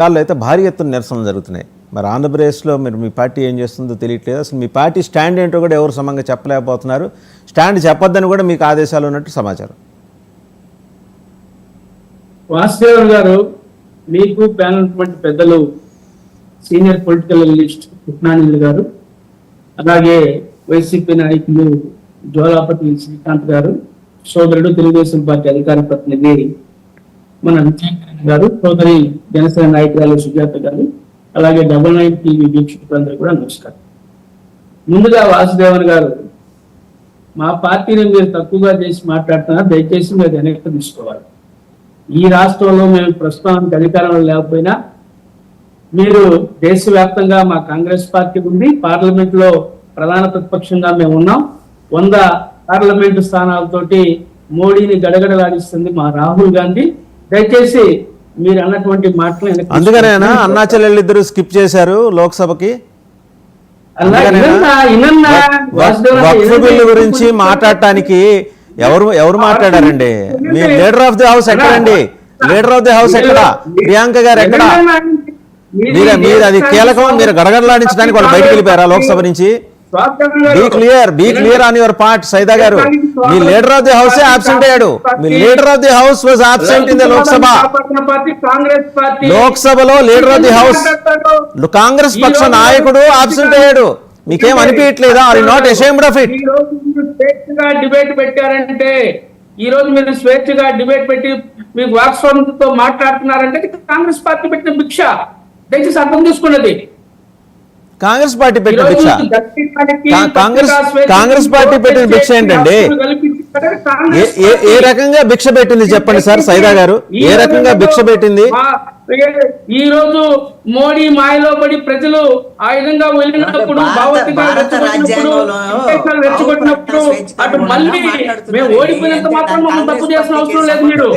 వాళ్ళు అయితే భారీ ఎత్తున నిరసనలు జరుగుతున్నాయి. మరి ఆంధ్రప్రదేశ్లో మీరు మీ పార్టీ ఏం చేస్తుందో తెలియట్లేదు. అసలు మీ పార్టీ స్టాండ్ ఏంటో కూడా ఎవరు సమంగా చెప్పలేకపోతున్నారు. స్టాండ్ చెప్పొద్దని కూడా మీకు ఆదేశాలు ఉన్నట్టు సమాచారం. వాసుదేవన్ గారు, మీకు ప్యానల్ పెద్దలు సీనియర్ పొలిటికల్ అనలిస్ట్ కృష్ణానంద గారు, అలాగే వైసీపీ నాయకులు జ్వాలాపతి శ్రీకాంత్ గారు, సోదరుడు తెలుగుదేశం పార్టీ అధికార ప్రతినిధి మన విజయకరణ్ గారు, సోదరి జనసేన నాయకురాలు సుజాత గారు, అలాగే 99 టీవీ వీక్షకులందరూ కూడా నమస్కారం. ముందుగా వాసుదేవన్ గారు, మా పార్టీని మీరు తక్కువగా చేసి మాట్లాడుతున్నారు, దయచేసి మీరు వెనక్కి తీసుకోవాలి. ఈ రాష్ట్రంలో మేము ప్రస్తుతానికి అధికారంలో లేకపోయినా మీరు దేశవ్యాప్తంగా మా కాంగ్రెస్ పార్టీ ఉంది, పార్లమెంట్ లో ప్రధాన ప్రతిపక్షంగా మేము ఉన్నాం. 100 పార్లమెంటు స్థానాలతోటి మోడీని గడగడలాడిస్తుంది మా రాహుల్ గాంధీ. దయచేసి మీరు అన్నటువంటి మాటలు అందుకనేనా అన్నా చెల్లెళ్ళు ఇద్దరు స్కిప్ చేశారు లోక్సభకి? వక్ఫ్ బిల్లు గురించి మాట్లాడటానికి ఎవరు మాట్లాడారండి? మీ లీడర్ ఆఫ్ ది హౌస్ ఎక్కడండి? లీడర్ ఆఫ్ ది హౌస్ ఎక్కడ? ప్రియాంక గారు ఎక్కడ? మీరు అది కీలకం. మీరు గడగడలాడించడానికి వాళ్ళు బయటకు వెళ్ళిపోయారా లోక్సభ నుంచి? Be clear on your part Saida గారు. మీ leader of the house absent అయ్యాడు. మీ leader of the house was absent in the Lok Sabha. లోక్సభలో leader of the house Congress పక్ష నాయకుడు అబ్సెంట్ అయ్యాడు. మీకేం అనిపించట్లేదా? Are you not ashamed of it? స్వేచ్ఛగా డిబేట్ పెట్టారంటే, ఈ రోజు మీరు స్వేచ్ఛగా డిబేట్ పెట్టి మీకు వాక్స్వాతంతో మాట్లాడుతున్నారంటే కాంగ్రెస్ పార్టీ పెట్టిన భిక్ష. దయచేసి అర్థం తీసుకున్నది. కాంగ్రెస్ పార్టీ పెట్టిన భిక్ష, కాంగ్రెస్ పార్టీ పెట్టిన భిక్ష ఏంటండి? ఏ రకంగా భిక్ష పెట్టింది చెప్పండి సార్ సైదా గారు. ఏ రకంగా భిక్ష పెట్టింది? ఈ రోజు మోడీ మాయలో పడి ప్రజలు ఆ విధంగా వెళ్ళినప్పుడు, రెచ్చగొట్టినప్పుడు అటు మళ్ళీ మేము ఓడిపోయినంత మాత్రం మనం తప్పు చేసిన అవసరం లేదు. మీరు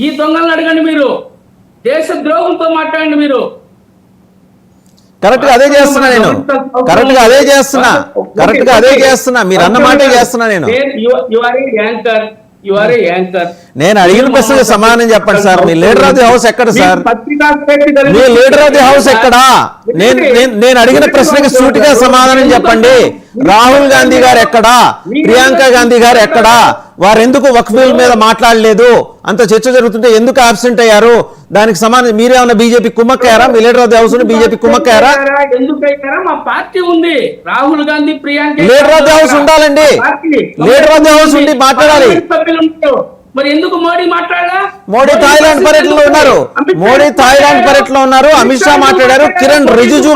ఈ దొంగలను అడగండి, మీరు దేశ ద్రోహంతో మాట్లాడండి. మీరు కరెక్ట్ గా అదే చేస్తున్నా నేను. కరెక్ట్ గా అదే చేస్తున్నా. మీరు అన్న మాటే చేస్తున్నా నేను. నేను అడిగిన ప్రశ్నకు సమాధానం చెప్పండి సార్. మీ లీడర్ ఆఫ్ ది హౌస్ ఎక్కడ సార్? మీ లీడర్ ఆఫ్ ది హౌస్ ఎక్కడా? నేను అడిగిన ప్రశ్నకి సూటిగా సమాధానం చెప్పండి. రాహుల్ గాంధీ గారు ఎక్కడా? ప్రియాంక గాంధీ గారు ఎక్కడా? వారు ఎందుకు వక్ఫ్ బిల్ మీద మాట్లాడలేదు? అంత చర్చ జరుగుతుంటే ఎందుకు అబ్సెంట్ అయ్యారు? దానికి సమాధానం మీరేమన్నా బీజేపీ కుమ్మక్కయ్యారా? మీ leader of the house BJP కుమ్మక్కయ్యారా? మా పార్టీ ఉంది, Rahul Gandhi Priyanka. Leader of the house ఉండాలండి. లీడర్ ఆఫ్ ది హౌస్ ఉండి మాట్లాడాలి. మరి ఎందుకు మోడీ మాట్లాడాలా? మోడీ థాయిలాండ్ పర్యటనలో ఉన్నారు. అమిత్ షా మాట్లాడారు. కిరణ్ రిజిజు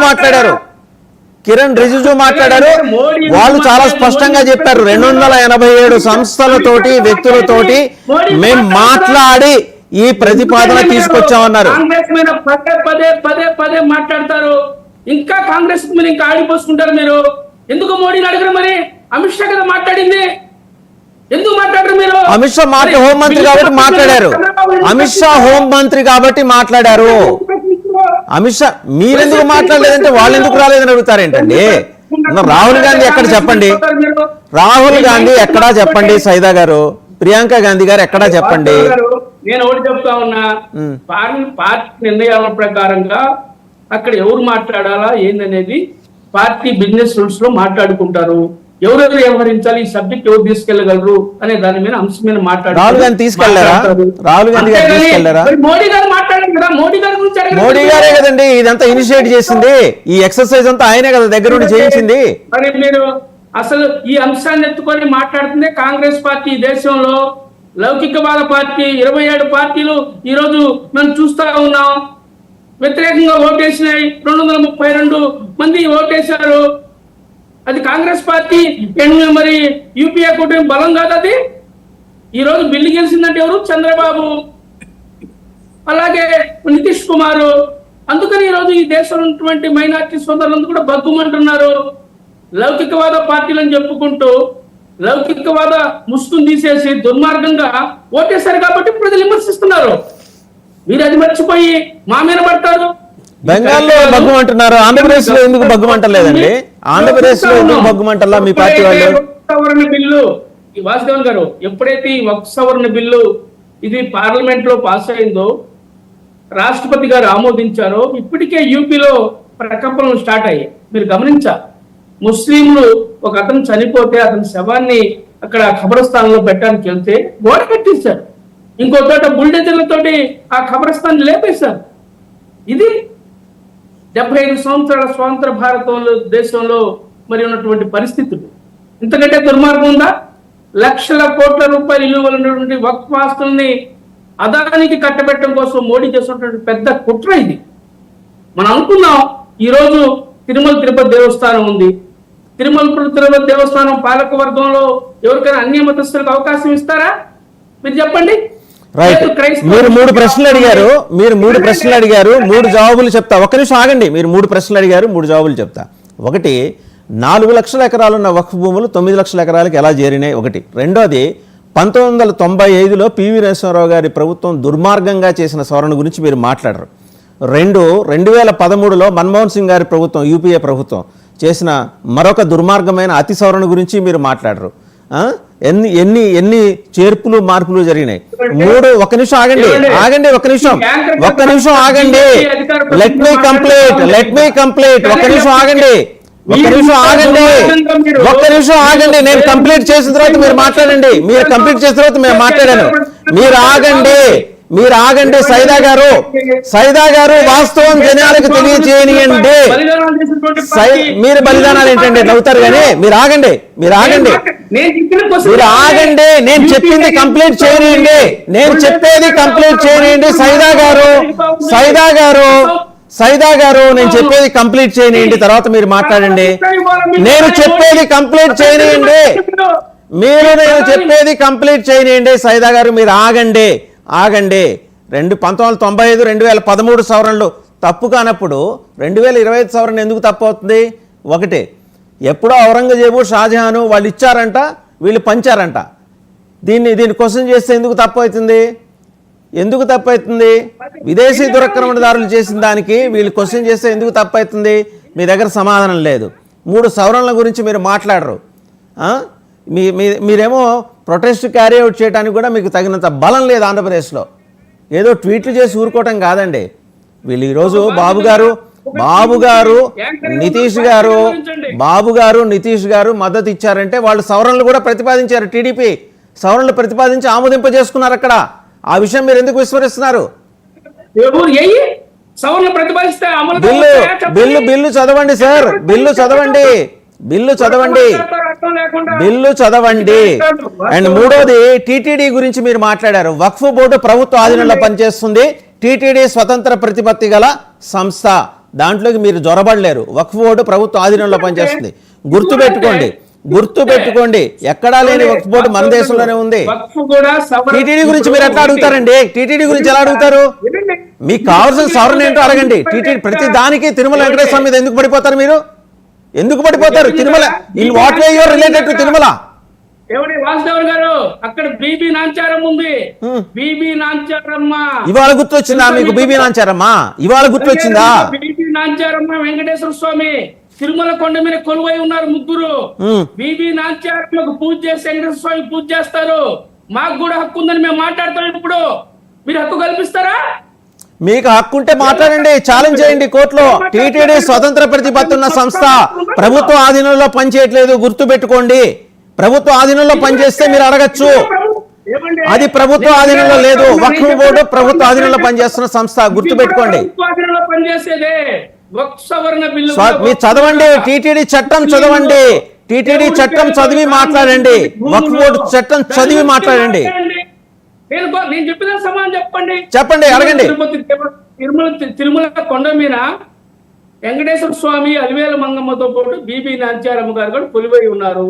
మాట్లాడారు. వాళ్ళు చాలా స్పష్టంగా చెప్పారు, 287 సంస్థలతోటి వ్యక్తులతోటి మేము మాట్లాడి ఈ ప్రతిపాదన తీసుకొచ్చామన్నారు. కాంగ్రెస్ మీద పదే మాట్లాడతారు. ఇంకా కాంగ్రెస్ మీద ఇంకా ఆడిపోసుకుంటారు. మీరు ఎందుకు మోడీని అడగరు? మరి అమిత్ షా కదా మాట్లాడింది, ఎందుకు మాట్లాడరు మీరు? అమిత్ షా హోంమంత్రి కాబట్టి మాట్లాడారు. అమిత్ షా మీరెందుకు మాట్లాడలేదంటే వాళ్ళు ఎందుకు రాలేదని అడుగుతారేంటండి? రాహుల్ గాంధీ ఎక్కడ చెప్పండి? రాహుల్ గాంధీ ఎక్కడా చెప్పండి సైదా గారు. ప్రియాంక గాంధీ గారు ఎక్కడా చెప్పండి. నేను ఒకటి చెప్తా ఉన్నా, పార్టీ నిర్ణయాల ప్రకారంగా అక్కడ ఎవరు మాట్లాడాలా ఏందనేది పార్టీ బిజినెస్ రూల్స్ లో మాట్లాడుకుంటారు. ఎవరెవరు వ్యవహరించాలి, ఈ సబ్జెక్ట్ ఎవరు తీసుకెళ్లగలరు అనే దాని మీద అంశం మీద మాట్లాడారు. రాహుల్ గాంధీ తీసుకెళ్లారా? మోడీ గారు మాట్లాడారు కదా, మోడీ గారి గురించి మోడీ గారే కదండి ఇదంతా ఇనిషియేట్ చేసింది. ఈ ఎక్సర్సైజ్ అంతా ఆయనే కదా దగ్గర నుండి చేయించింది. మరి మీరు అసలు ఈ అంశాన్ని ఎత్తుకొని మాట్లాడుతుందే కాంగ్రెస్ పార్టీ. దేశంలో లౌకికవాద పార్టీ 27 పార్టీలు ఈ రోజు మనం చూస్తా ఉన్నాం. వ్యతిరేకంగా ఓటేసినాయి 232 మంది ఓటేశారు. అది కాంగ్రెస్ పార్టీ. మరి యూపీఏ కూటమి బలం కాదు అది. ఈ రోజు బిల్లు గెలిచిందంటే ఎవరు? చంద్రబాబు, అలాగే నితీష్ కుమార్. అందుకని ఈ రోజు ఈ దేశంలో ఉన్నటువంటి మైనార్టీ సోదరులందరూ కూడా బగ్గుమంటున్నారు. లౌకికవాద పార్టీలను చెప్పుకుంటూ లౌకికవాద ముసుగును తీసేసి దుర్మార్గంగా ఓటేశారు కాబట్టి ప్రజలు విమర్శిస్తున్నారు. మీరు అది మర్చిపోయి మా మీద పడతారు. బెంగాల్లో బగ్గుమంటున్నారు, ఆంధ్రప్రదేశ్ లో ఎందుకు బగ్గుమంటలేదండి? ఆంధ్రప్రదేశ్ లో ఎందుకు బగ్గుమంటలా మీ పార్టీ వాళ్ళు? సవరణ బిల్లు వాసుదేవన్ గారు, ఎప్పుడైతే ఈ వక్ఫ్ సవరణ బిల్లు ఇది పార్లమెంట్ లో పాస్ అయిందో రాష్ట్రపతి గారు ఆమోదించారో ఇప్పటికే యూపీలో ప్రకంపనలు స్టార్ట్ అయ్యాయి. మీరు గమనించాలి, ముస్లింలు ఒక అతను చనిపోతే అతని శవాన్ని అక్కడ ఖబరస్థానంలో పెట్టడానికి వెళ్తే గోడ కట్టించారు, ఇంకో చోట బుల్డెజర్లతోటి ఆ ఖబరస్థాన్ని లేపేశారు. ఇది 75 సంవత్సరాల స్వతంత్ర భారతంలో దేశంలో మరి ఉన్నటువంటి పరిస్థితులు. ఇంతకంటే దుర్మార్గం ఉందా? లక్షల కోట్ల రూపాయలు విలువలు ఉన్నటువంటి వక్ఫ్ ఆస్తుల్ని అదానికి కట్టబెట్టడం కోసం మోడీ చేస్తున్నటువంటి పెద్ద కుట్ర ఇది. మనం అనుకున్నాం ఈరోజు తిరుమల తిరుపతి దేవస్థానం ఉంది. తిరుమల తిరుపతి దేవస్థానం పాలక వర్గంలో ఎవరికైనా అన్య మతస్థులకు అవకాశం ఇస్తారా? మీరు చెప్పండి. రైట్, మీరు 3 ప్రశ్నలు అడిగారు, 3 జవాబులు చెప్తా. ఒక్క నిమిషం ఆగండి. మీరు 3 ప్రశ్నలు అడిగారు, 3 జవాబులు చెప్తా. ఒకటి, 4 లక్షల ఎకరాలు ఉన్న వక్ఫ్ భూములు 9 లక్షల ఎకరాలకు ఎలా చేరినాయి? ఒకటి. రెండోది, 1995లో పివి నరసింహారావు గారి ప్రభుత్వం దుర్మార్గంగా చేసిన సవరణ గురించి మీరు మాట్లాడరు. 2013లో మన్మోహన్ సింగ్ గారి ప్రభుత్వం, యూపీఏ ప్రభుత్వం చేసిన మరొక దుర్మార్గమైన అతి సవరణ గురించి మీరు మాట్లాడరు. ఎన్ని చేర్పులు మార్పులు జరిగినాయి? 3. ఒక్క నిమిషం ఆగండి, ఒక్క నిమిషం ఆగండి. Let me complete. ఒక్క నిమిషం ఆగండి. నేను కంప్లీట్ చేసిన తర్వాత మీరు మాట్లాడండి. మీరు కంప్లీట్ చేసిన తర్వాత మేము మాట్లాడాను. మీరు ఆగండి. సైదా గారు వాస్తవం జనాలకు తెలియచేయండి. మీరు బలిదానాలు ఏంటండి? నవ్వుతారు కానీ మీరు ఆగండి. నేను చెప్పింది కంప్లీట్ చేయనియండి. సైదా గారు నేను చెప్పేది కంప్లీట్ చేయనియండి, తర్వాత మీరు మాట్లాడండి. నేను చెప్పేది కంప్లీట్ చేయనియండి. సైదా గారు మీరు ఆగండి. 1995 2013 సవరణలు తప్పు కానప్పుడు 2025 సవరణ ఎందుకు తప్పు అవుతుంది? ఒకటి, ఎప్పుడో ఔరంగజేబు, షాజహాను వాళ్ళు ఇచ్చారంట, వీళ్ళు పంచారంట. దీన్ని క్వశ్చన్ చేస్తే ఎందుకు తప్పు అవుతుంది? విదేశీ దురక్రమణదారులు చేసిన దానికి వీళ్ళు క్వశ్చన్ చేస్తే ఎందుకు తప్పు అవుతుంది? మీ దగ్గర సమాధానం లేదు. 3 సవరణల గురించి మీరు మాట్లాడరు. మీరేమో ప్రొటెస్ట్ క్యారీ అవుట్ చేయడానికి కూడా మీకు తగినంత బలం లేదు ఆంధ్రప్రదేశ్లో. ఏదో ట్వీట్లు చేసి ఊరుకోవటం కాదండి. వీళ్ళు ఈరోజు బాబు గారు నితీష్ గారు మద్దతు ఇచ్చారంటే వాళ్ళు సవరణలు కూడా ప్రతిపాదించారు. టీడీపీ సవరణలు ప్రతిపాదించి ఆమోదింపజేసుకున్నారు అక్కడ. ఆ విషయం మీరు ఎందుకు విస్మరిస్తున్నారు? బిల్లు చదవండి సార్, బిల్లు చదవండి. అండ్ 3వది, టీటీడీ గురించి మీరు మాట్లాడారు. వక్ఫ్ బోర్డు ప్రభుత్వ ఆధీనంలో పనిచేస్తుంది. టీటీడీ స్వతంత్ర ప్రతిపత్తి గల సంస్థ, దాంట్లోకి మీరు జొరబడలేరు. వక్ఫ్ బోర్డు ప్రభుత్వ ఆధీనంలో పనిచేస్తుంది. గుర్తుపెట్టుకోండి. ఎక్కడా లేని వక్ఫ్ బోర్డు మన దేశంలోనే ఉంది. టీటీడీ గురించి మీరు ఎట్లా అడుగుతారండి? టీటీడీ గురించి ఎలా అడుగుతారు? మీకు కావాల్సిన సవరణ ఏంటో అడగండి. టీటీడీ ప్రతి దానికి తిరుమల వెంకటేశ్వర మీద ఎందుకు పడిపోతారు మీరు? Tirumala in what way your related to Tirumala? Vasudevan గారు, అక్కడ బీబీ నాంచారం ఉంది. బీబీ నాంచారమ్మ ఇవాళ గుర్తొచ్చిందా మీకు? బీబీ నాంచారమ్మ బీబీ నాంచారమ్మ వెంకటేశ్వర స్వామి తిరుమల కొండ మీద కొలువై ఉన్నారు 3. బీబీ నాంచారమ్మకు పూజ చేసి వెంకటేశ్వర స్వామి పూజ చేస్తారు. మాకు కూడా హక్కు ఉందని మేము మాట్లాడతాం. ఇప్పుడు మీరు హక్కు కల్పిస్తారా? మీకు హక్కు ఉంటే మాట్లాడండి, ఛాలెంజ్ చేయండి కోర్టులో. టీటీడీ స్వతంత్ర ప్రతిపత్తి ఉన్న సంస్థ, ప్రభుత్వ ఆధీనంలో పనిచేయట్లేదు. గుర్తుపెట్టుకోండి. ప్రభుత్వ ఆధీనంలో పనిచేస్తే మీరు అడగచ్చు. అది ప్రభుత్వ ఆధీనంలో లేదు. వక్ఫ్ బోర్డు ప్రభుత్వ ఆధీనంలో పనిచేస్తున్న సంస్థ, గుర్తుపెట్టుకోండి. మీరు చదవండి, టీటీడీ చట్టం చదవండి. టీటీడీ చట్టం చదివి మాట్లాడండి. వక్ఫ్ బోర్డు చట్టం చదివి మాట్లాడండి. నేను చెప్పిన సమాధానం చెప్పండి, అడగండి. తిరుమల కొండ మీద వెంకటేశ్వర స్వామి, అలివేల మంగమ్మతో పాటు బీబీ నాంచారమ్మ గారు కూడా కొలువై ఉన్నారు.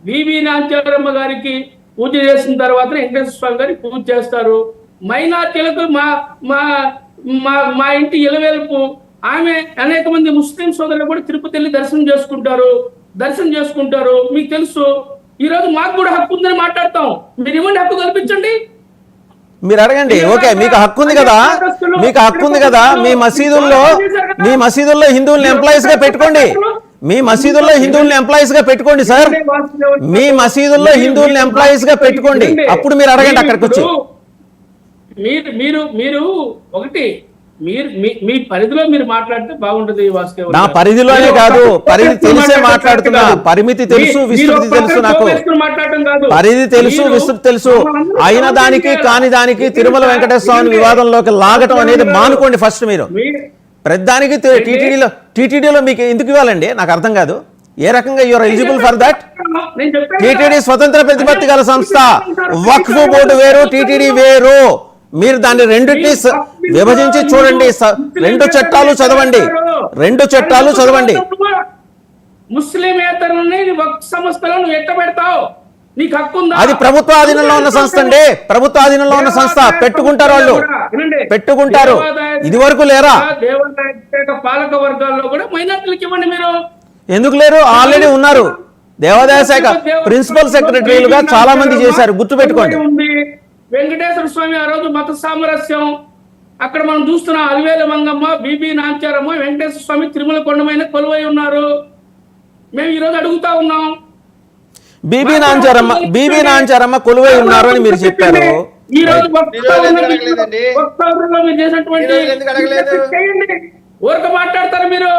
బీబీ నాంచారమ్మ గారికి పూజ చేసిన తర్వాత వెంకటేశ్వర స్వామి గారికి పూజ చేస్తారు. మైనార్టీలకు మా ఇంటి ఇలవేల్పు ఆమె అనేక మంది ముస్లిం సోదరులు కూడా తిరుపతి వెళ్ళి దర్శనం చేసుకుంటారు. మీకు తెలుసు. ఈ రోజు మాకు కూడా హక్కు ఉందని మాట్లాడతాం. మీరు ఇవ్వండి, హక్కు కల్పించండి. మీరు అడగండి. ఓకే, మీకు హక్కు ఉంది కదా. మీ మసీదుల్లో హిందువుల్ని ఎంప్లాయీస్ గా పెట్టుకోండి. సార్, మీ మసీదుల్లో హిందువుల్ని ఎంప్లాయీస్ గా పెట్టుకోండి. అప్పుడు మీరు అడగండి అక్కడికి వచ్చి. మీరు ఒకటి మీ పరిధిలో మీరు మాట్లాడితే బాగుంటుంది వాసుదేవ్ నా గారు. పరిధిలోనే మీరు కాదు, పక్క పరిధి వ్యక్తులు తెలిసే మాట్లాడటం మాట్లాడుతున్నా. కాదు. పరిమితి తెలుసు, మీరు విస్తృతి పక్కన తెలుసు నాకు. వ్యక్తులు మాట్లాడటం కాదు. పరిధి తెలుసు, మీరు విస్తృతి తెలుసు. మమ్మల్ని అయిన దానికి అందరూ కాని దానికి మీరు తిరుమల వెంకటేశ్వర స్వామి మీరు వివాదంలోకి లాగటం అనేది మానుకోండి ఫస్ట్. మీరు మీరు- ప్రతిదానికి టీటీడీలో మీకు ఎందుకు ఇవ్వాలండి? నాకు అర్థం కాదు. ఏ రకంగా యూఆర్ ఎలిజిబుల్ ఫర్ దట్? నేను చెప్పాను టీటీడీ కదా. స్వతంత్ర ప్రతిపత్తి గల సంస్థ. వక్ఫ్ బోర్డు వేరు, టీటీడీ వేరు. మీరు దాన్ని రెండింటినీ విభజించి చూడండి. రెండు చట్టాలు చదవండి, రెండు చట్టాలు చదవండి. ముస్లిమేతరుల్ని వక్ఫ్ సంస్థలో నువ్వు ఎట్ట పెడతావు? నీకు హక్కు ఉందా? అది ప్రభుత్వ ఆధీనంలో ఉన్న సంస్థ అండి. ప్రభుత్వ ఆధీనంలో ఉన్న సంస్థ. పెట్టుకుంటారు వాళ్ళు, పెట్టుకుంటారు. ఇది వరకు లేరా? దేవాదాయ పాలక వర్గాల్లో కూడా మైనార్టీలకు ఇవ్వండి మీరు. ఎందుకు లేరు? ఆల్రెడీ ఉన్నారు. దేవాదాయ శాఖ ప్రిన్సిపల్ సెక్రటరీలుగా చాలా మంది చేశారు, గుర్తు పెట్టుకోండి. ఉంది. వెంకటేశ్వర స్వామి ఆ రోజు మత సామరస్యం అక్కడ మనం చూస్తున్నాం. అలివేల మంగమ్మ, బీబీ నాంచారమ్మ, వెంకటేశ్వర స్వామి తిరుమల కొండమైన కొలువై ఉన్నారు. మేము ఈ రోజు అడుగుతా ఉన్నాం. బీబీ నాంచారమ్మ కొలువై ఉన్నారు అని మీరు చెప్పారు. ఈ రోజు అడగలేదండి. వక్తవ్యంలో మీరు చేసినటువంటి ఈ రోజు ఎందుకు అడగలేదు? చేయండి. ఊరక మాట్లాడతారు మీరు.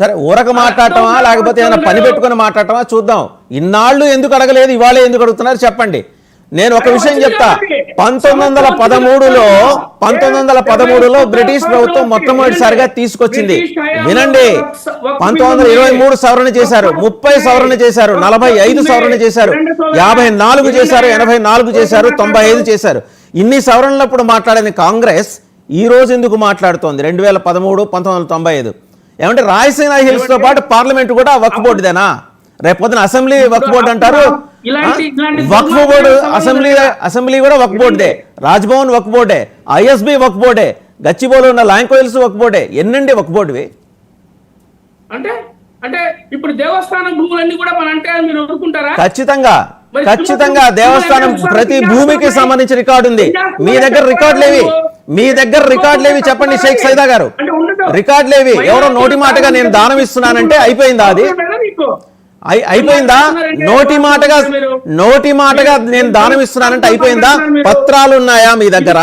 సరే, ఊరక మాట్లాడటమా లేకపోతే ఏమైనా పని పెట్టుకుని మాట్లాడటమా చూద్దాం. ఇన్నాళ్ళు ఎందుకు అడగలేదు, ఇవాళ ఎందుకు అడుగుతున్నారు చెప్పండి. నేను ఒక విషయం చెప్తా. 1913లో బ్రిటిష్ ప్రభుత్వం మొట్టమొదటిసారిగా తీసుకొచ్చింది. వినండి, 1923 సవరణ చేశారు, 30 సవరణ చేశారు, 45 సవరణ చేశారు, 54 చేశారు, 84 చేశారు, 95 చేశారు. ఇన్ని సవరణలప్పుడు మాట్లాడని కాంగ్రెస్ ఈ రోజు ఎందుకు మాట్లాడుతోంది? 2013, 1995 ఏమంటే రాయలసీమ హిల్స్ తో పాటు పార్లమెంట్ కూడా వక్ఫ్ బోర్డుదేనా? రేపొద్దున అసెంబ్లీ వక్ఫ్ బోర్డు అంటారు. వక్ఫ్ బోర్డు అసెంబ్లీ కూడా వక్ఫ్ బోర్డుదే, రాజ్భవన్ వక్ఫ్ బోర్డే, ఐఎస్బి వక్ఫ్ బోర్డే, గచ్చిబౌలిలో ఉన్న ల్యాంకోయిల్స్ వక్ఫ్ బోర్డే. ఎన్నండి వక్ఫ్ బోర్డువి? అంటే అంటే ఇప్పుడు దేవస్థానం భూములన్నీ కూడా మన అంటే మీరు ఒప్పుకుంటారా? ఖచ్చితంగా దేవస్థానం ప్రతి భూమికి సంబంధించి రికార్డు ఉంది. మీ దగ్గర రికార్డులేవి చెప్పండి షేక్ సైదా గారు. రికార్డులేవి ఎవరో నోటి మాటగా నేను దానం ఇస్తున్నానంటే అయిపోయిందా? అది అయిపోయిందా? నోటి మాటగా నేను దానం ఇస్తున్నానంటే అయిపోయిందా? పత్రాలు ఉన్నాయా మీ దగ్గర?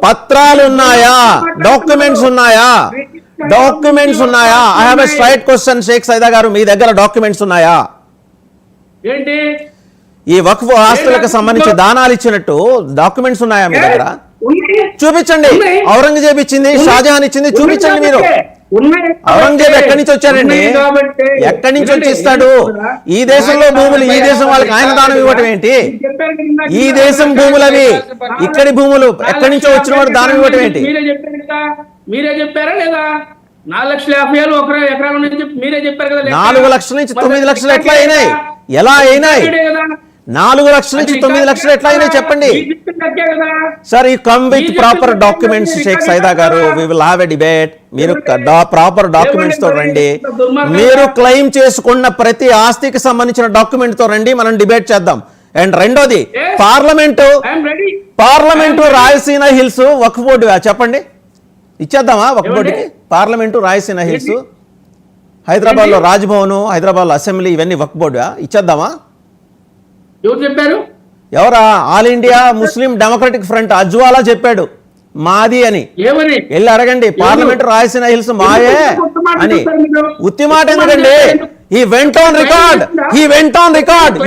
పత్రాలు ఉన్నాయా? డాక్యుమెంట్స్ ఉన్నాయా? I have a straight question Shaik Saida గారు, మీ దగ్గర డాక్యుమెంట్స్ ఉన్నాయా? ఏంటి ఈ వక్ఫ్ ఆస్తులకు సంబంధించి దానాలు ఇచ్చినట్టు డాక్యుమెంట్స్ ఉన్నాయా మీ దగ్గర? చూపించండి. ఔరంగజేబ్ ఇచ్చింది, షాజహాన్ ఇచ్చింది, చూపించండి మీరు. ఔరంగజేబ్ ఎక్కడి నుంచి వచ్చాడండి? ఎక్కడి నుంచి వచ్చి ఇస్తాడు? ఈ దేశంలో భూములు ఈ దేశం వాళ్ళకి ఆయన దానం ఇవ్వటం ఏంటి? ఈ దేశం భూములు అవి, ఇక్కడి భూములు ఎక్కడి నుంచో వచ్చిన వాడు దానం ఇవ్వటం ఏంటి? మీరే చెప్పారా లేదా? 4,50,000 ఎకరాల నుంచి మీరే చెప్పారు కదా. 4 లక్షల నుంచి 9 లక్షలు ఎట్లా అయినాయి? ఎలా అయినాయి? 4 లక్షల నుంచి 9 లక్షలు ఎట్లా అయినాయి చెప్పండి సార్. ఈ come with proper documents Sheikh Saida garu. We will have a debate. మీరు ప్రాపర్ డాక్యుమెంట్స్ తో రండి. మీరు క్లెయిమ్ చేసుకున్న ప్రతి ఆస్తికి సంబంధించిన డాక్యుమెంట్ తో రండి, మనం డిబేట్ చేద్దాం. అండ్ రెండోది, పార్లమెంటు రాయలసీమ హిల్స్ వక్ఫ్ బోర్డు చెప్పండి, ఇచ్చేద్దామా వక్ఫ్ బోర్డుకి? పార్లమెంటు రాయలసీమ హిల్స్, హైదరాబాద్ లో రాజ్భవన్, హైదరాబాద్ లో అసెంబ్లీ, ఇవన్నీ వక్ఫ్ బోర్డు ఇచ్చేద్దామా? ఎవరు చెప్పారు? ఎవరా? All India Muslim Democratic Front Ajwala చెప్పాడు మాది అని. వెళ్ళి అడగండి. పార్లమెంట్ రాయలసీమ హిల్స్ మాయే అని. ఉత్తి మాట ఎందుకండి? He went on record.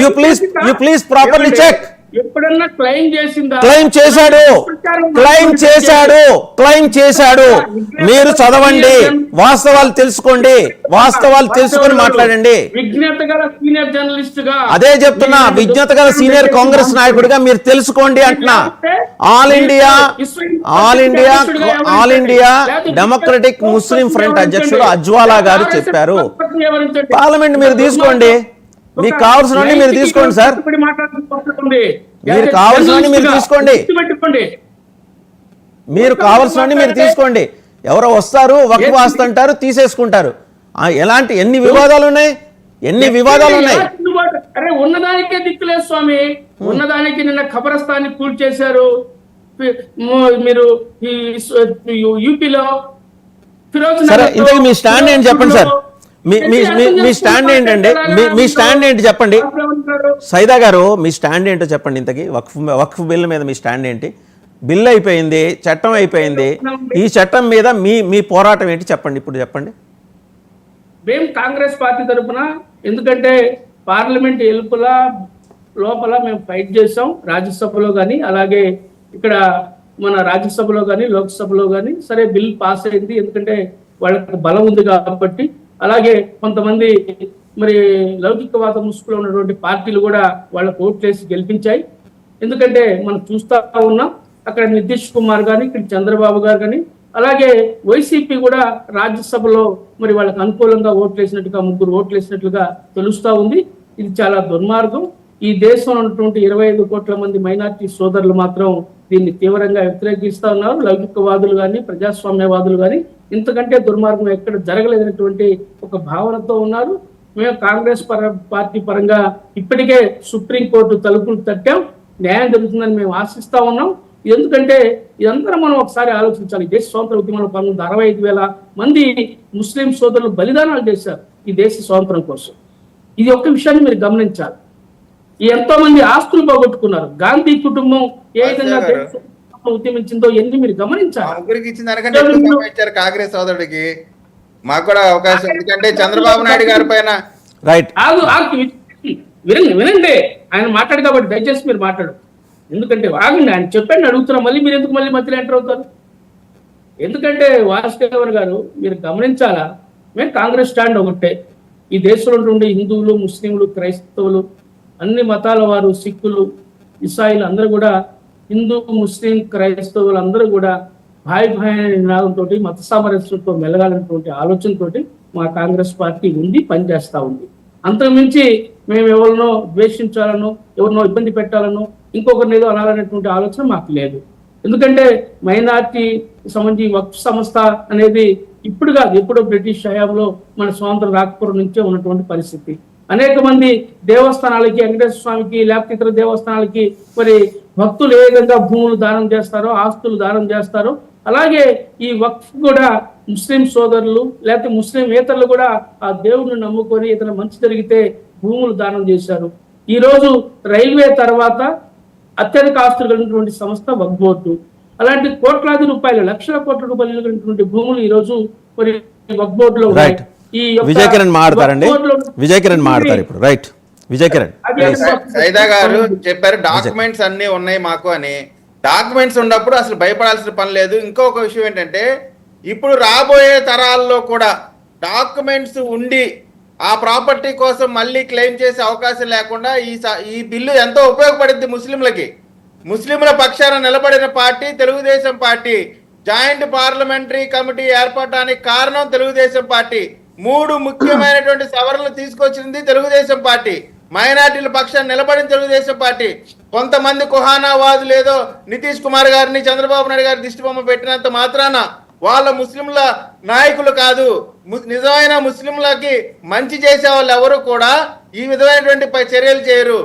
You please properly check. ఎప్పుడన్నా క్లెయిమ్ చేశాడు. మీరు చదవండి, వాస్తవాలు తెలుసుకొని మాట్లాడండి. విజ్ఞత గల సీనియర్ జర్నలిస్ట్ గా అదే చెప్తున్నా, విజ్ఞత గల సీనియర్ కాంగ్రెస్ నాయకుడిగా మీరు తెలుసుకోండి అంటున్నా. ఆల్ ఇండియా డెమోక్రటిక్ ముస్లిం ఫ్రంట్ అధ్యక్షుడు అజ్వాలా గారు చెప్పారు. పార్లమెంట్ మీరు తీసుకోండి, మీకు కావాల్సినవన్నీ మీరు తీసుకోండి సార్. మీరు కావాల్సినవన్నీ మీరు తీసుకోండి. ఎవరో వస్తారు, వక్ఫ్ ఆస్తి అంటారు, తీసేసుకుంటారు. ఎన్ని వివాదాలు ఉన్నాయి? అరే ఉన్నదానికే దిక్కులేదు స్వామి. ఉన్నదానికి నిన్న ఖబరస్థాన్ని కూల్చేశారు మీరు యూపీలో. సరే, ఇంతకీ మీ స్టాండ్ ఏంటి చెప్పండి సార్. మీ స్టాండ్ ఏంటండి? మీ స్టాండ్ ఏంటి చెప్పండి సైదా గారు. మీ స్టాండ్ ఏంటో చెప్పండి. ఇంతకీ వక్ఫ్ బిల్ మీద మీ స్టాండ్ ఏంటి? బిల్ అయిపోయింది, చట్టం అయిపోయింది. ఈ చట్టం మీద మీ పోరాటం ఏంటి చెప్పండి, ఇప్పుడు చెప్పండి. మేము కాంగ్రెస్ పార్టీ తరఫున, ఎందుకంటే పార్లమెంట్ లోపల మేము ఫైట్ చేసాం, రాజ్యసభలో కానీ అలాగే ఇక్కడ మన రాజ్యసభలో కానీ లోక్సభలో కానీ. సరే బిల్ పాస్ అయింది, ఎందుకంటే వాళ్ళకి బలం ఉంది కాబట్టి. అలాగే కొంతమంది మరి లౌకికవాద ముసుగులో ఉన్నటువంటి పార్టీలు కూడా వాళ్ళకు ఓట్లేసి గెలిపించాయి. ఎందుకంటే మనం చూస్తా ఉన్నాం, అక్కడ నితీష్ కుమార్ కానీ, ఇక్కడ చంద్రబాబు గారు కానీ, అలాగే వైసీపీ కూడా రాజ్యసభలో మరి వాళ్ళకి అనుకూలంగా ఓట్లేసినట్టుగా 3 ఓట్లేసినట్లుగా తెలుస్తా ఉంది. ఇది చాలా దుర్మార్గం. ఈ దేశంలో ఉన్నటువంటి 25 కోట్ల మంది మైనార్టీ సోదరులు మాత్రం దీన్ని తీవ్రంగా వ్యతిరేకిస్తా ఉన్నారు. లౌకికవాదులు కానీ, ప్రజాస్వామ్యవాదులు కానీ ఇంతకంటే దుర్మార్గం ఎక్కడ జరగలేనటువంటి ఒక భావనతో ఉన్నారు. మేము కాంగ్రెస్ పార్టీ పరంగా ఇప్పటికే సుప్రీంకోర్టు తలుపులు తట్టాం, న్యాయం జరుగుతుందని మేము ఆశిస్తా ఉన్నాం. ఎందుకంటే ఇదంతా మనం ఒకసారి ఆలోచించాలి. దేశ స్వాతంత్ర ఉద్యమంలో 65,000 మంది ముస్లిం సోదరులు బలిదానాలు చేశారు ఈ దేశ స్వాతంత్రం కోసం. ఇది ఒక్క విషయాన్ని మీరు గమనించాలి. ఎంతో మంది ఆస్తులు పోగొట్టుకున్నారు. గాంధీ కుటుంబం ఏ విధంగా ఉద్యమించిందో ఎన్ని మీరు గమనించాలి. ముగ్గురికి ఇచ్చిన దానికంటే ఎక్కువ సంపాదించారు కాంగ్రెస్ సోదరుడికి. మాకు కూడా అవకాశం, ఎందుకంటే చంద్రబాబు నాయుడు గారి పైన రైట్. వినండి, ఆయన మాట్లాడు కాబట్టి దయచేసి మీరు మాట్లాడు. ఎందుకంటే ఆగండి, ఆయన చెప్పండి, అడుగుతున్నా. మళ్ళీ మీరు ఎందుకు మధ్యలో ఎంటర్ అవుతారు? ఎందుకంటే వాసుదేవన్ గారు మీరు గమనించాలా, మేము కాంగ్రెస్ స్టాండ్ ఒకటే. ఈ దేశంలో ఉండే హిందువులు, ముస్లింలు, క్రైస్తవులు, అన్ని మతాల వారు, సిక్కులు, ఇసాయిలు అందరూ కూడా, హిందూ, ముస్లిం, క్రైస్తవులు అందరూ కూడా భాయ్ అనే నినాదంతో, మత సామరస్యంతో మెలగాలన్నటువంటి ఆలోచనతో మా కాంగ్రెస్ పార్టీ ఉంది, పనిచేస్తూ ఉంది. అంతకుమించి మేము ఎవరినో ద్వేషించాలనో, ఎవరినో ఇబ్బంది పెట్టాలనో, ఇంకొకరిని ఏదో అనాలనేటువంటి ఆలోచన మాకు లేదు. ఎందుకంటే మైనార్టీ సంబంధించి వక్ఫ్ సంస్థ అనేది ఇప్పుడు కాదు, ఎప్పుడో బ్రిటిష్ హయాంలో మన స్వాతంత్రం రాకపోవడం నుంచే ఉన్నటువంటి పరిస్థితి. అనేక మంది దేవస్థానాలకి, వెంకటేశ్వర స్వామికి, లేకపోతే ఇతర దేవస్థానాలకి మరి భక్తులు ఏ విధంగా భూములు దానం చేస్తారో, ఆస్తులు దానం చేస్తారో, అలాగే ఈ వక్ఫ్ కూడా ముస్లిం సోదరులు లేకపోతే ముస్లింయేతరులు కూడా ఆ దేవుడిని నమ్ముకొని ఇతను మంచి జరిగితే భూములు దానం చేశారు. ఈ రోజు రైల్వే తర్వాత అత్యధిక ఆస్తులు కలిగినటువంటి సంస్థ వక్ఫ్ బోర్డు. అలాంటి కోట్లాది రూపాయలు, లక్షల కోట్ల రూపాయలు కలిగినటువంటి భూములు ఈ రోజు మరి వక్ఫ్ బోర్డులో ఉన్నాయి. విజయ్ కిరణ్ మాట్లాడతారండి, విజయ్ కిరణ్ మాట్లాడతారు ఇప్పుడు. రైట్, విజయ్ కిరణ్. సైదా గారు చెప్పారు డాక్యుమెంట్స్ అన్ని ఉన్నాయి మాకు అని. డాక్యుమెంట్స్ ఉన్నప్పుడు అసలు భయపడాల్సిన పని లేదు. ఇంకొక విషయం ఏంటంటే, ఇప్పుడు రాబోయే తరాల్లో కూడా డాక్యుమెంట్స్ ఉండి ఆ ప్రాపర్టీ కోసం మళ్ళీ క్లెయిమ్ చేసే అవకాశం లేకుండా ఈ బిల్లు ఎంతో ఉపయోగపడింది ముస్లింలకి. ముస్లింల పక్షాన నిలబడిన party Telugu Desam party. Joint parliamentary committee ఏర్పడటానికి కారణం తెలుగుదేశం పార్టీ. 3 ముఖ్యమైనటువంటి సవరణలు తీసుకొచ్చింది తెలుగుదేశం పార్టీ. మైనార్టీల పక్షాన్ని నిలబడిన తెలుగుదేశం పార్టీ. కొంతమంది కుహానావాదులు ఏదో నితీష్ కుమార్ గారిని, చంద్రబాబు నాయుడు గారి దిష్టిబొమ్మ పెట్టినంత మాత్రాన వాళ్ళ ముస్లింల నాయకులు కాదు. నిజమైన ముస్లింలకి మంచి చేసే వాళ్ళు ఎవరు కూడా ఈ విధమైనటువంటి చర్యలు చేయరు.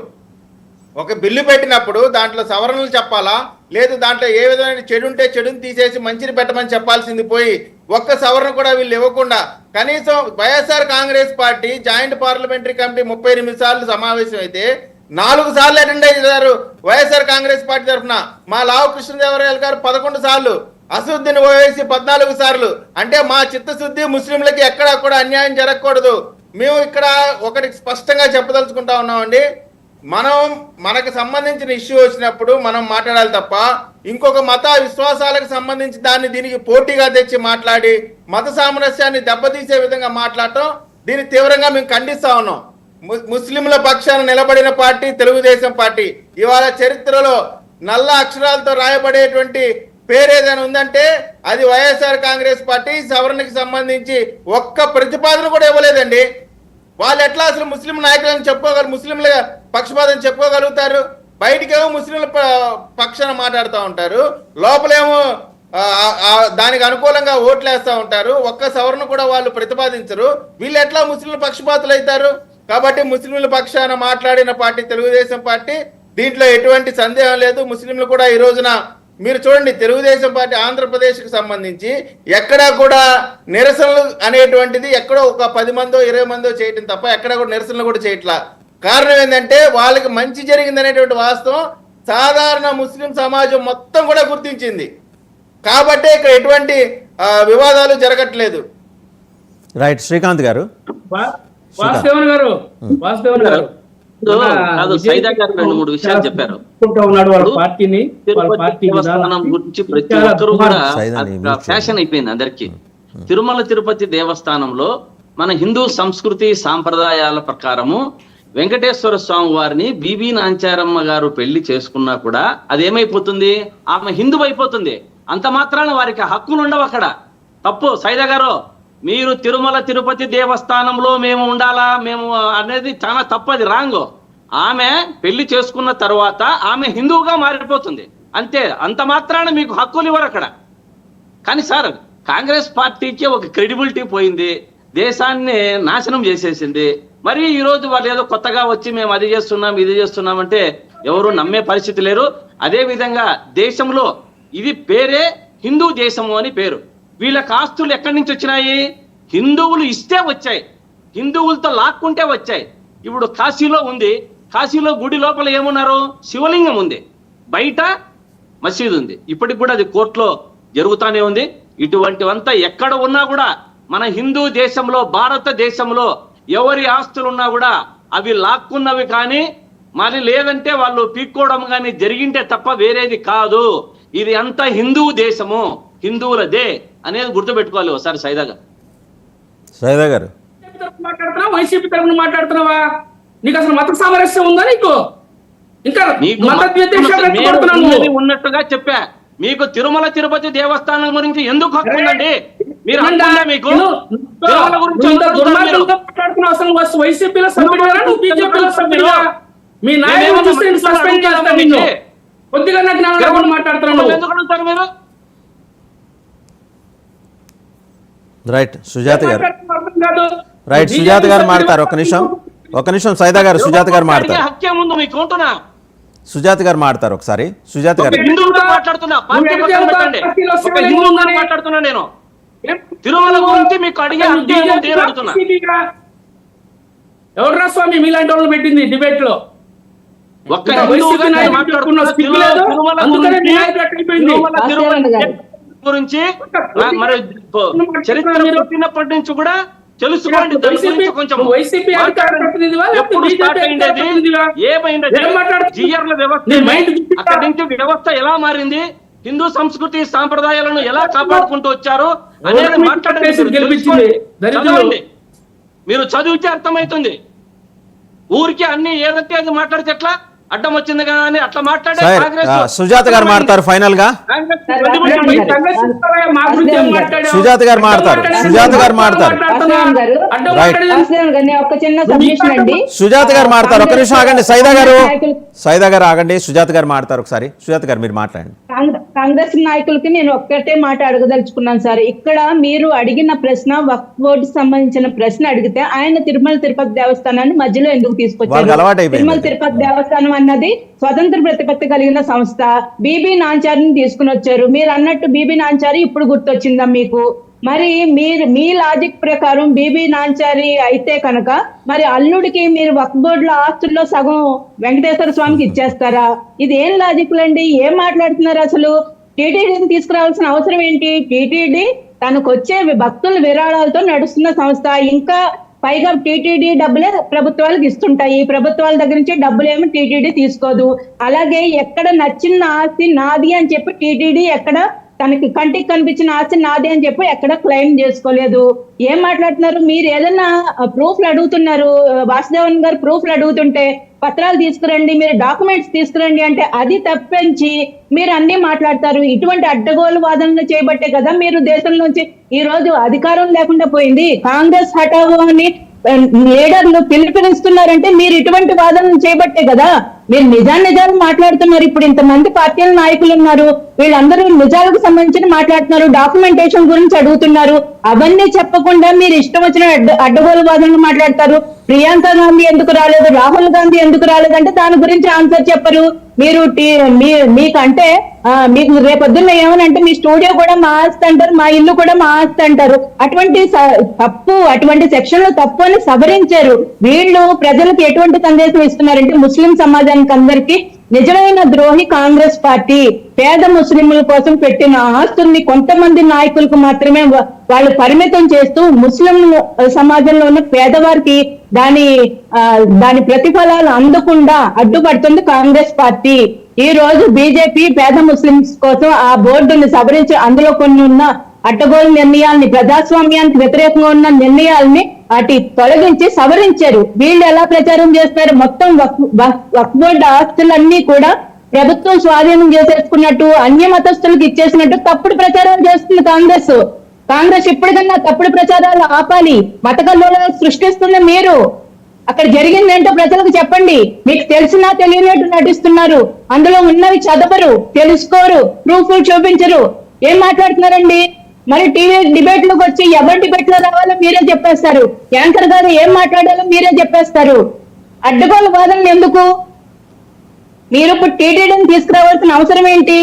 ఒక బిల్లు పెట్టినప్పుడు దాంట్లో సవరణలు చెప్పాలా, లేదు దాంట్లో ఏ విధమైన చెడు ఉంటే చెడుని తీసేసి మంచిని పెట్టమని చెప్పాల్సింది పోయి ఒక్క సవరణ కూడా వీళ్ళు ఇవ్వకుండా, కనీసం YSR Congress party joint parliamentary committee 38 సార్లు సమావేశం అయితే 4 సార్లు అటెండ్ అయ్యారు వైఎస్ఆర్ కాంగ్రెస్ పార్టీ తరఫున. మా లావు కృష్ణదేవరాయలు గారు 11 సార్లు, అసదుద్దీన్ ఓవైసీ 14 సార్లు. అంటే మా చిత్తశుద్ధి ముస్లింలకి ఎక్కడా కూడా అన్యాయం జరగకూడదు. మేము ఇక్కడ ఒకటి స్పష్టంగా చెప్పదలుచుకుంటా ఉన్నామండి, మనకు సంబంధించిన ఇష్యూ వచ్చినప్పుడు మనం మాట్లాడాలి తప్ప ఇంకొక మత విశ్వాసాలకు సంబంధించి దీనికి పోటీగా తెచ్చి మాట్లాడి మత సామరస్యాన్ని దెబ్బతీసే విధంగా మాట్లాడటం, దీన్ని తీవ్రంగా మేము ఖండిస్తా ఉన్నాం. ముస్లింల పక్షాన నిలబడిన పార్టీ తెలుగుదేశం పార్టీ. ఇవాళ చరిత్రలో నల్ల అక్షరాలతో రాయబడేటువంటి పేరు ఏదైనా ఉందంటే అది వైఎస్ఆర్ కాంగ్రెస్ పార్టీ. సవరణకి సంబంధించి ఒక్క ప్రతిపాదన కూడా ఇవ్వలేదండి. వాళ్ళు ఎట్లా అసలు ముస్లిం నాయకులను చెప్పుకోగలరు, ముస్లింల పక్షపాతం చెప్పుకోగలుగుతారు? బయటికేమో ముస్లింల పక్షాన మాట్లాడుతూ ఉంటారు, లోపలేమో దానికి అనుకూలంగా ఓట్లేస్తూ ఉంటారు. ఒక్క సవరణ కూడా వాళ్ళు ప్రతిపాదించరు. వీళ్ళు ఎట్లా ముస్లింల పక్షపాతులు అవుతారు? కాబట్టి ముస్లింల పక్షాన మాట్లాడిన పార్టీ తెలుగుదేశం పార్టీ. దీంట్లో ఎటువంటి సందేహం లేదు. ముస్లింలు కూడా ఈ రోజున మీరు చూడండి, తెలుగుదేశం పార్టీ ఆంధ్రప్రదేశ్కి సంబంధించి ఎక్కడా కూడా నిరసనలు అనేటువంటిది ఎక్కడో ఒక 10 మందో 20 మందో చేయటం తప్ప ఎక్కడా కూడా నిరసనలు కూడా చేయట్లా. కారణం ఏంటంటే వాళ్ళకి మంచి జరిగింది అనేటువంటి వాస్తవం సాధారణ ముస్లిం సమాజం మొత్తం కూడా గుర్తించింది. కాబట్టే ఇక్కడ ఎటువంటి వివాదాలు జరగట్లేదు. రైట్, శ్రీకాంత్ గారు. వాసుదేవన్ గారు కాదు, సైదా గారు 2-3 విషయాలు చెప్పారు. వాళ్ళ పార్టీని దేవస్థానం గురించి ప్రతి ఒక్కరు కూడా ఫ్యాషన్ అయిపోయింది అందరికి. తిరుమల తిరుపతి దేవస్థానంలో మన హిందూ సంస్కృతి సాంప్రదాయాల ప్రకారము వెంకటేశ్వర స్వామి వారిని బీబీ నాంచారమ్మ గారు పెళ్లి చేసుకున్నా కూడా అదేమైపోతుంది, ఆమె హిందువు అయిపోతుంది. అంత మాత్రాన వారికి హక్కులు ఉండవు అక్కడ. తప్పు సైదా గారు, మీరు తిరుమల తిరుపతి దేవస్థానంలో మేము ఉండాలా మేము అనేది చాలా తప్పు, అది రాంగ్. ఆమె పెళ్లి చేసుకున్న తర్వాత ఆమె హిందువుగా మారిపోతుంది అంతే. అంత మాత్రాన మీకు హక్కులు ఇవ్వరు అక్కడ. కానీ సార్, కాంగ్రెస్ పార్టీకి ఒక క్రెడిబిలిటీ పోయింది, దేశాన్ని నాశనం చేసేసింది. మరి ఈ రోజు వాళ్ళు ఏదో కొత్తగా వచ్చి మేము అది చేస్తున్నాం ఇది చేస్తున్నామంటే ఎవరు నమ్మే పరిస్థితి లేరు. అదే విధంగా దేశంలో ఇది పేరే హిందూ దేశము అని పేరు. వీళ్ళకి ఆస్తులు ఎక్కడి నుంచి వచ్చినాయి? హిందువులు ఇస్తే వచ్చాయి, హిందువులతో లాక్కుంటే వచ్చాయి. ఇప్పుడు కాశీలో ఉంది, కాశీలో గుడి లోపల ఏమున్నారు? శివలింగం ఉంది, బయట మసీదు ఉంది. ఇప్పటికి కూడా అది కోర్టులో జరుగుతూనే ఉంది. ఇటువంటివంతా ఎక్కడ ఉన్నా కూడా మన హిందూ దేశంలో భారతదేశంలో ఎవరి ఆస్తులు ఉన్నా కూడా అవి లాక్కున్నవి కానీ మరి లేదంటే వాళ్ళు పీక్కోవడం కానీ జరిగింటే తప్ప వేరేది కాదు. ఇది అంతా హిందూ దేశము, హిందువులదే అనేది గుర్తుపెట్టుకోవాలి ఒకసారి. సైదా గారు మాట్లాడుతున్నావా, వైసీపీ తరఫున మాట్లాడుతున్నావా? నీకు అసలు మత సామరస్యం ఉందా? నీకు ఇంకా ఉన్నట్టుగా చెప్పా. మీకు తిరుమల తిరుపతి దేవస్థానం గురించి ఎందుకు హక్కు ఉందండి? మీరు మీకు వైసీపీలో సభ్యుడు మీ నాయకుడు కొద్దిగా మాట్లాడుతున్నాను. ఎందుకు అడుగుతారు మీరు? రైట్, సుజాత గారు. రైట్, సుజాత గారు మాట్లాడతారు. ఒక నిమిషం సైదా గారు, సుజాత గారు మాట్లాడతారు. హక్కే ముందు మీకు ఉంటున్నా. సుజాత గారు మాట్లాడతారు ఒకసారి. సుజాత గారు మాట్లాడుతున్నా నేను తిరుమల గురించి మీకు అడిగే అడుగుతున్నా. ఎవరు స్వామి మీలాంటి వాళ్ళు పెట్టింది డిబేట్ లో? గురించి మరి చరిత్ర పుట్టినప్పటి నుంచి కూడా తెలుసుకోండి. కొంచెం జిఆర్ల వ్యవస్థ, అక్కడి నుంచి వ్యవస్థ ఎలా మారింది, హిందూ సంస్కృతి సాంప్రదాయాలను ఎలా కాపాడుకుంటూ వచ్చారు అనేది మాట్లాడండి. మీరు చదివితే అర్థమవుతుంది. ఊరికి అన్ని ఏదంటే అది మాట్లాడితే ఎట్లా? అడ్డం వచ్చింది కదా అని అట్లా మాట్లాడే సుజాత గారు మాట్లాడతారు. ఫైనల్ గా సుజాత గారు మాట్లాడతారు. సుజాత గారు మాట్లాడతారు. ఒక నిమిషం ఆగండి సైదా గారు ఆగండి. సుజాత గారు మాట్లాడతారు ఒకసారి. సుజాత గారు మీరు మాట్లాడండి. కాంగ్రెస్ నాయకులకి నేను ఒక్కటే మాట అడగదలుచుకున్నాను సార్. ఇక్కడ మీరు అడిగిన ప్రశ్న వక్ఫ్ బోర్డు సంబంధించిన ప్రశ్న అడిగితే ఆయన తిరుమల తిరుపతి దేవస్థానాన్ని మధ్యలో ఎందుకు తీసుకొచ్చారు? తిరుమల తిరుపతి దేవస్థానం అన్నది స్వతంత్ర ప్రతిపత్తి కలిగిన సంస్థ. బీబీ నాంచారిని తీసుకుని వచ్చారు. మీరు అన్నట్టు బీబీ నాంచారి ఇప్పుడు గుర్తొచ్చిందా మీకు? మరి మీ లాజిక్ ప్రకారం బీబీ నాంచారి అయితే కనుక మరి అల్లుడికి మీరు వక్ఫ్ బోర్డులో ఆస్తుల్లో సగం వెంకటేశ్వర స్వామికి ఇచ్చేస్తారా? ఇది ఏం లాజిక్లండి? ఏం మాట్లాడుతున్నారు అసలు? టీటీడీని తీసుకురావాల్సిన అవసరం ఏంటి? టీటీడీ తనకు వచ్చే భక్తుల విరాళాలతో నడుస్తున్న సంస్థ. ఇంకా పైగా టీటీడీ డబ్బులే ప్రభుత్వాలకు ఇస్తుంటాయి. ప్రభుత్వాల దగ్గర నుంచి డబ్బులేమో టీటీడీ తీసుకోదు. అలాగే ఎక్కడ నచ్చిన ఆస్తి నాది అని చెప్పి టీటీడీ ఎక్కడ తనకి కంటికి కనిపించిన ఆస్తి నాది అని చెప్పి ఎక్కడ క్లెయిమ్ చేసుకోలేదు. ఏం మాట్లాడుతున్నారు మీరు? ఏదైనా ప్రూఫ్లు అడుగుతున్నారు, వాసుదేవన్ గారు ప్రూఫ్లు అడుగుతుంటే పత్రాలు తీసుకురండి, మీరు డాక్యుమెంట్స్ తీసుకురండి అంటే అది తప్పించి మీరు అన్ని మాట్లాడతారు. ఇటువంటి అడ్డగోలు వాదనలు చేయబట్టే కదా మీరు దేశం నుంచి ఈ రోజు అధికారం లేకుండా పోయింది. కాంగ్రెస్ హఠావో అని లీడర్లు పిలుపునిస్తున్నారంటే మీరు ఇటువంటి వాదనలు చేయబట్టే కదా. మీరు నిజాలు మాట్లాడుతున్నారు. ఇప్పుడు ఇంతమంది పార్టీల నాయకులు ఉన్నారు, వీళ్ళందరూ నిజాలకు సంబంధించి మాట్లాడుతున్నారు, డాక్యుమెంటేషన్ గురించి అడుగుతున్నారు. అవన్నీ చెప్పకుండా మీరు ఇష్టం వచ్చిన అడ్డగోలు వాదనలు మాట్లాడతారు. ప్రియాంక గాంధీ ఎందుకు రాలేదు, రాహుల్ గాంధీ ఎందుకు రాలేదంటే దాని గురించి ఆన్సర్ చెప్పరు. మీరు మీకంటే మీకు రేపొద్దున్న ఏమనంటే మీ స్టూడియో కూడా మా ఆస్తి అంటారు, మా ఇల్లు కూడా మా ఆస్తి అంటారు. అటువంటి తప్పు, అటువంటి సెక్షన్లు తప్పు అని సవరించారు. వీళ్ళు ప్రజలకు ఎటువంటి సందేశం ఇస్తున్నారంటే ముస్లిం సమాజానికి అందరికీ నిజమైన ద్రోహి కాంగ్రెస్ పార్టీ. పేద ముస్లింల కోసం పెట్టిన ఆస్తుల్ని కొంతమంది నాయకులకు మాత్రమే వాళ్ళు పరిమితం చేస్తూ ముస్లిం సమాజంలో ఉన్న పేదవారికి దాని ప్రతిఫలాలు అందకుండా అడ్డుపడుతుంది కాంగ్రెస్ పార్టీ. ఈ రోజు బీజేపీ పేద ముస్లింస్ కోసం ఆ బోర్డుని సవరించి అందులో కొన్ని ఉన్న అడ్డగోలు నిర్ణయాల్ని, ప్రజాస్వామ్యానికి వ్యతిరేకంగా ఉన్న నిర్ణయాల్ని వాటి తొలగించి సవరించారు. వీళ్ళు ఎలా ప్రచారం చేస్తారు, మొత్తం వక్ఫ్ బోర్డు ఆస్తులన్నీ కూడా ప్రభుత్వం స్వాధీనం చేసేసుకున్నట్టు, అన్య మతస్థులకు ఇచ్చేసినట్టు తప్పుడు ప్రచారాలు చేస్తుంది కాంగ్రెస్ ఇప్పటికన్నా తప్పుడు ప్రచారాలు ఆపాలి. మత కల్లోలాలు సృష్టిస్తుంది మీరు. అక్కడ జరిగింది ఏంటో ప్రజలకు చెప్పండి. మీకు తెలిసినా తెలియనట్టు నటిస్తున్నారు. అందులో ఉన్నవి చదవరు, తెలుసుకోరు, ప్రూఫ్లు చూపించరు. ఏం మాట్లాడుతున్నారండి? మరి టీవీ డిబేట్లకు వచ్చి ఎవరి డిబేట్ లో రావాలో మీరే చెప్పేస్తారు, యాంకర్ గారు ఏం మాట్లాడాలో మీరే చెప్పేస్తారు. అడ్డగోలు వాదనలు ఎందుకు? మీరు ఇప్పుడు టీటీడీని తీసుకురావాల్సిన అవసరం ఏంటి?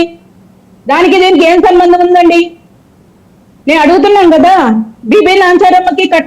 దానికి దీనికి ఏం సంబంధం ఉందండి? నేను అడుగుతున్నాను కదా. బీబీ నాన్సారమ్మకి కట్న